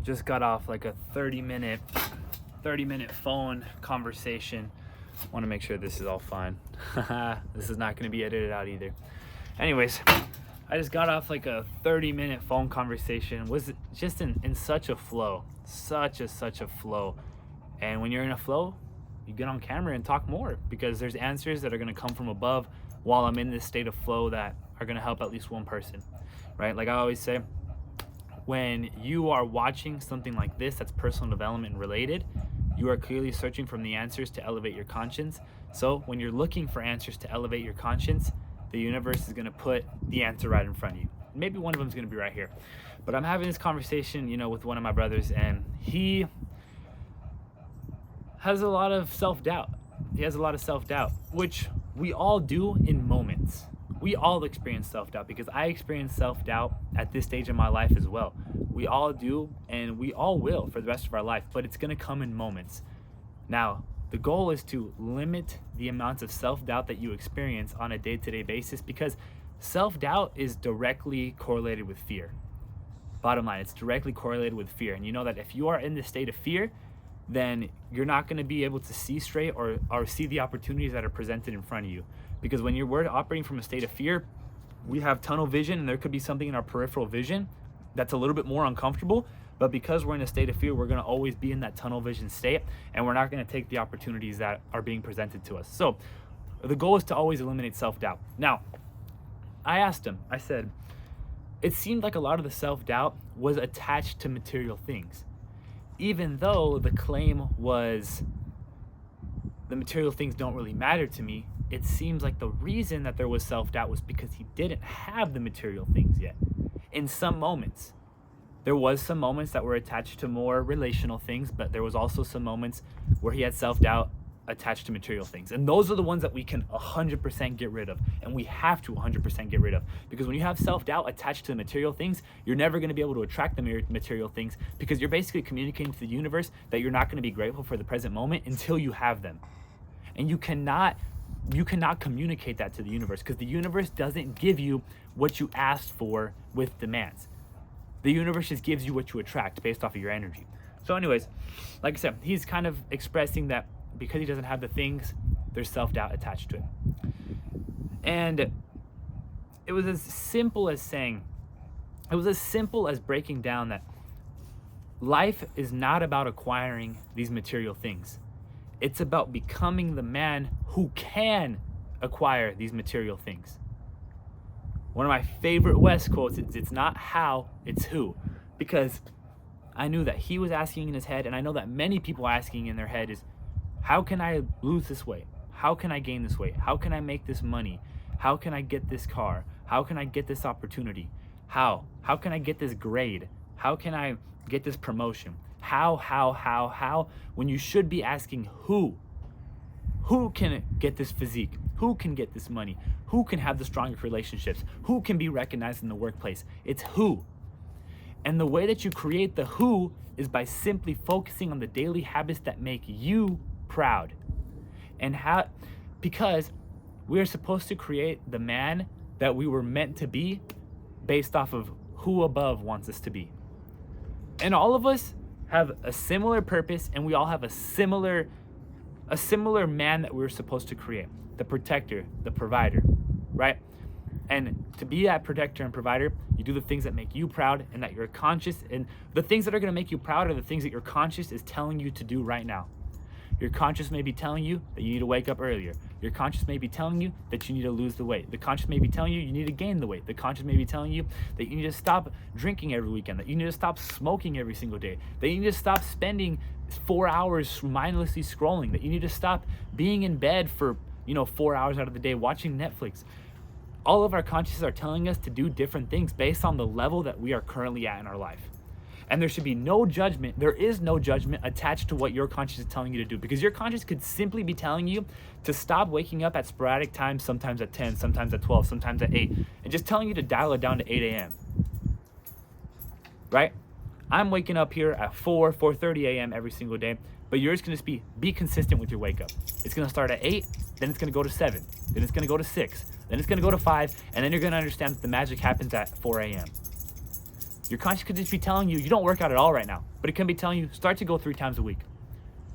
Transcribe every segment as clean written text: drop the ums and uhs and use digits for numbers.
just got off like a 30-minute phone conversation. Want to make sure this is all fine. This is not going to be edited out either. Anyways, I just got off like a 30-minute phone conversation. Was just in such a flow, such a flow. And when you're in a flow, you get on camera and talk more, because there's answers that are going to come from above while I'm in this state of flow that are going to help at least one person, right? Like I always say, when you are watching something like this that's personal development related, you are clearly searching for the answers to elevate your conscience. So when you're looking for answers to elevate your conscience, the universe is going to put the answer right in front of you. Maybe one of them is going to be right here. But I'm having this conversation, with one of my brothers, and he has a lot of self-doubt. He has a lot of self-doubt, which we all do in moments. We all experience self-doubt, because I experience self-doubt at this stage of my life as well. We all do, and we all will for the rest of our life, but it's going to come in moments. Now, the goal is to limit the amounts of self-doubt that you experience on a day-to-day basis, because self-doubt is directly correlated with fear. Bottom line, it's directly correlated with fear. And you know that if you are in this state of fear, then you're not going to be able to see straight or see the opportunities that are presented in front of you. Because when we're operating from a state of fear, we have tunnel vision, and there could be something in our peripheral vision that's a little bit more uncomfortable. But because we're in a state of fear, we're going to always be in that tunnel vision state, and we're not going to take the opportunities that are being presented to us. So the goal is to always eliminate self-doubt. Now, I asked him, I said, it seemed like a lot of the self-doubt was attached to material things, even though the claim was the material things don't really matter to me. It seems like the reason that there was self-doubt was because he didn't have the material things yet. In some moments, there was some moments that were attached to more relational things, but there was also some moments where he had self-doubt attached to material things. And those are the ones that we can 100% get rid of, and we have to 100% get rid of. Because when you have self-doubt attached to the material things, you're never going to be able to attract the material things, because you're basically communicating to the universe that you're not going to be grateful for the present moment until you have them. And you cannot communicate that to the universe, because the universe doesn't give you what you asked for with demands. The universe just gives you what you attract based off of your energy. So anyways, like I said, he's kind of expressing that because he doesn't have the things, there's self-doubt attached to it. And it was as simple as breaking down that life is not about acquiring these material things. It's about becoming the man who can acquire these material things. One of my favorite West quotes is, it's not how, it's who. Because I knew that he was asking in his head, and I know that many people are asking in their head, is how can I lose this weight? How can I gain this weight? How can I make this money? How can I get this car? How can I get this opportunity? How? How can I get this grade? How can I get this promotion? How? When you should be asking who? Who can get this physique? Who can get this money? Who can have the strongest relationships? Who can be recognized in the workplace? It's who. And the way that you create the who is by simply focusing on the daily habits that make you proud. And because we are supposed to create the man that we were meant to be based off of who above wants us to be. And all of us have a similar purpose, and we all have a similar man that we're supposed to create. The protector, the provider, right? And to be that protector and provider, you do the things that make you proud and that you're conscious. And the things that are going to make you proud are the things that your conscious is telling you to do right now. Your conscious may be telling you that you need to wake up earlier. Your conscious may be telling you that you need to lose the weight. The conscious may be telling you need to gain the weight. The conscious may be telling you that you need to stop drinking every weekend, that you need to stop smoking every single day, that you need to stop spending 4 hours mindlessly scrolling, that you need to stop being in bed for 4 hours out of the day watching Netflix. All of our consciences are telling us to do different things based on the level that we are currently at in our life. And there should be no judgment. There is no judgment attached to what your conscience is telling you to do, because your conscience could simply be telling you to stop waking up at sporadic times, sometimes at 10, sometimes at 12, sometimes at 8, and just telling you to dial it down to 8 a.m. Right? I'm waking up here at 4:30 a.m. every single day, but yours can just be consistent with your wake up. It's going to start at 8, then it's going to go to 7, then it's going to go to 6, then it's going to go to 5, and then you're going to understand that the magic happens at 4 a.m. Your conscience could just be telling you, you don't work out at all right now, but it can be telling you, start to go 3 times a week.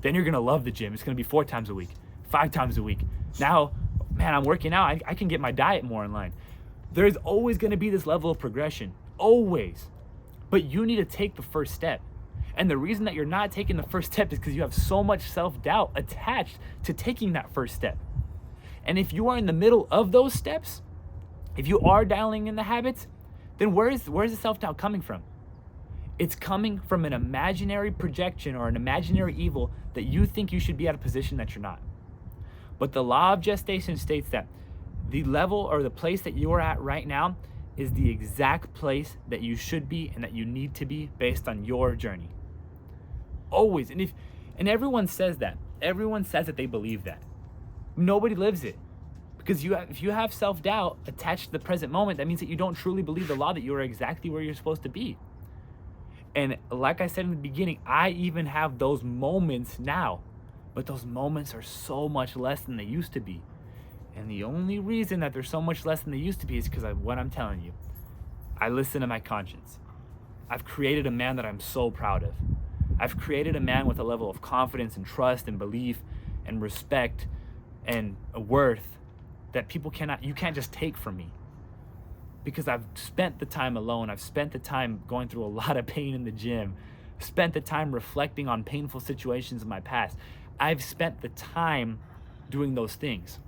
Then you're gonna love the gym. It's gonna be 4 times a week, 5 times a week. Now, man, I'm working out. I can get my diet more in line. There's always gonna be this level of progression, always. But you need to take the first step. And the reason that you're not taking the first step is because you have so much self-doubt attached to taking that first step. And if you are in the middle of those steps, if you are dialing in the habits, then where's the self-doubt coming from? It's coming from an imaginary projection or an imaginary evil that you think you should be at a position that you're not. But the law of gestation states that the level or the place that you are at right now is the exact place that you should be and that you need to be based on your journey. Always. And everyone says that. Everyone says that they believe that. Nobody lives it. Because if you have self-doubt attached to the present moment, that means that you don't truly believe the law that you are exactly where you're supposed to be. And like I said in the beginning, I even have those moments now, but those moments are so much less than they used to be. And the only reason that they're so much less than they used to be is because of what I'm telling you. I listen to my conscience. I've created a man that I'm so proud of. I've created a man with a level of confidence and trust and belief and respect and a worth that you can't just take from me. Because I've spent the time alone. I've spent the time going through a lot of pain in the gym. Spent the time reflecting on painful situations in my past. I've spent the time doing those things.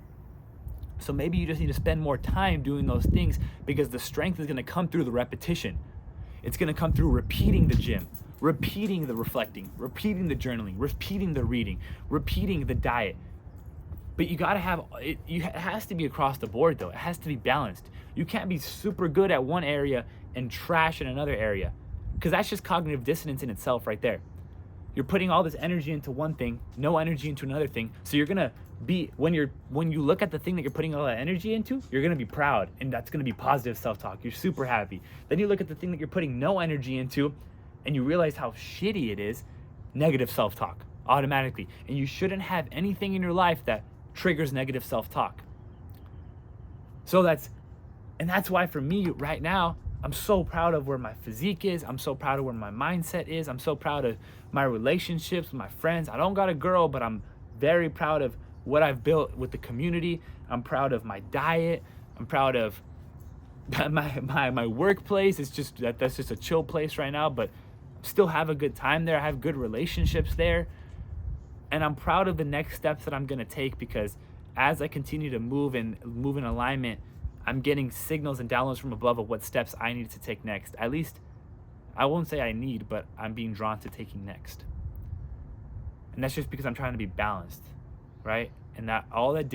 So maybe you just need to spend more time doing those things because the strength is going to come through the repetition. It's going to come through repeating the gym, repeating the reflecting, repeating the journaling, repeating the reading, repeating the diet. But you gotta have it. It has to be across the board, though. It has to be balanced. You can't be super good at one area and trash in another area, because that's just cognitive dissonance in itself, right there. You're putting all this energy into one thing, no energy into another thing. So you're gonna be when you look at the thing that you're putting all that energy into, you're gonna be proud, and that's gonna be positive self-talk. You're super happy. Then you look at the thing that you're putting no energy into, and you realize how shitty it is. Negative self-talk automatically, and you shouldn't have anything in your life that triggers negative self-talk. So that's why for me right now, I'm so proud of where my physique is. I'm so proud of where my mindset is. I'm so proud of my relationships with my friends. I don't got a girl, but I'm very proud of what I've built with the community. I'm proud of my diet. I'm proud of my workplace. It's just that's just a chill place right now, but still have a good time there. I have good relationships there. And I'm proud of the next steps that I'm going to take, because as I continue to move in alignment, I'm getting signals and downloads from above of what steps I need to take next. At least, I won't say I need, but I'm being drawn to taking next. And that's just because I'm trying to be balanced, right? And all that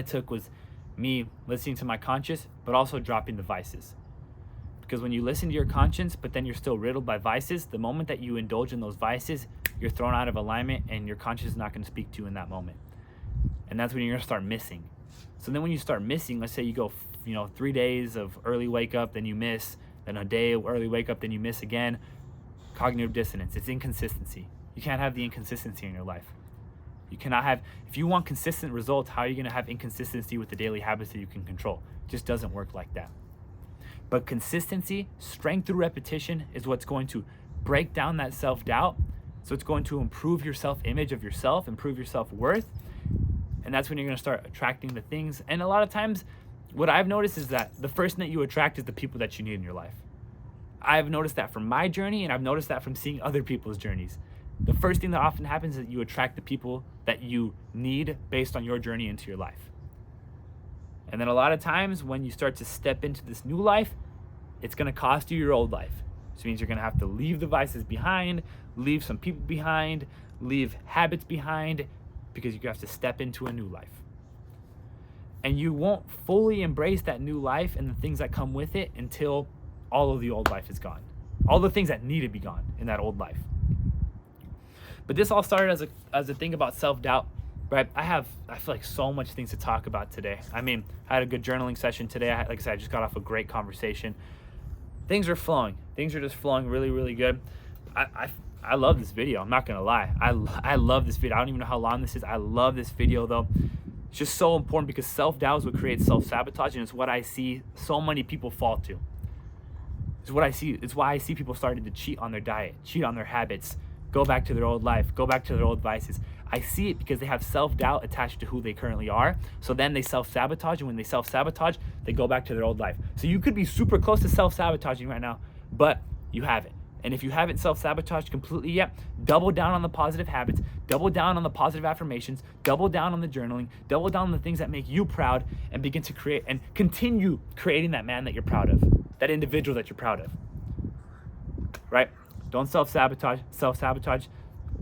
took was me listening to my conscience, but also dropping the vices. Because when you listen to your conscience, but then you're still riddled by vices, the moment that you indulge in those vices, you're thrown out of alignment, and your conscience is not going to speak to you in that moment. And that's when you're going to start missing. So then when you start missing, let's say you go 3 days of early wake up, then you miss, then a day of early wake up, then you miss again. Cognitive dissonance. It's inconsistency. You can't have the inconsistency in your life. You cannot have, if you want consistent results, how are you going to have inconsistency with the daily habits that you can control? It just doesn't work like that. But consistency, strength through repetition, is what's going to break down that self-doubt. So it's going to improve your self-image of yourself, improve your self-worth. And that's when you're going to start attracting the things. And a lot of times, what I've noticed is that the first thing that you attract is the people that you need in your life. I've noticed that from my journey, and I've noticed that from seeing other people's journeys. The first thing that often happens is that you attract the people that you need based on your journey into your life. And then a lot of times when you start to step into this new life, it's going to cost you your old life. Which means you're going to have to leave the vices behind, leave some people behind, leave habits behind, because you have to step into a new life. And you won't fully embrace that new life and the things that come with it until all of the old life is gone. All the things that need to be gone in that old life. But this all started as a thing about self-doubt, right? I feel like so much things to talk about today. I mean, I had a good journaling session today. Like I said, I just got off a great conversation. Things are flowing. Things are just flowing really, really good. I love this video. I'm not going to lie. I love this video. I don't even know how long this is. I love this video, though. It's just so important because self-doubt is what creates self-sabotage, and it's what I see so many people fall to. It's what I see. It's why I see people starting to cheat on their diet, cheat on their habits, go back to their old life, go back to their old vices. I see it because they have self-doubt attached to who they currently are. So then they self-sabotage, and when they self-sabotage, they go back to their old life. So you could be super close to self-sabotaging right now, but you haven't. And if you haven't self-sabotaged completely yet, double down on the positive habits, double down on the positive affirmations, double down on the journaling, double down on the things that make you proud, and begin to create and continue creating that man that you're proud of, that individual that you're proud of, right? Don't self-sabotage.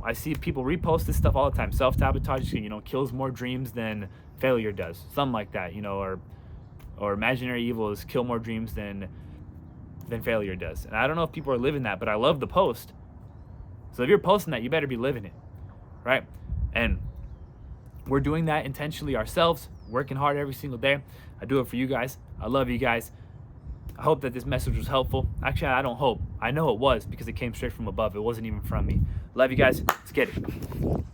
I see people repost this stuff all the time. Self-sabotage, kills more dreams than failure does. Something like that, or imaginary evils kill more dreams than failure does. And I don't know if people are living that, but I love the post. So if you're posting that, you better be living it, right? And we're doing that intentionally ourselves, working hard every single day. I do it for you guys. I love you guys. I hope that this message was helpful. Actually, I don't hope. I know it was, because it came straight from above. It wasn't even from me. Love you guys. Let's get it.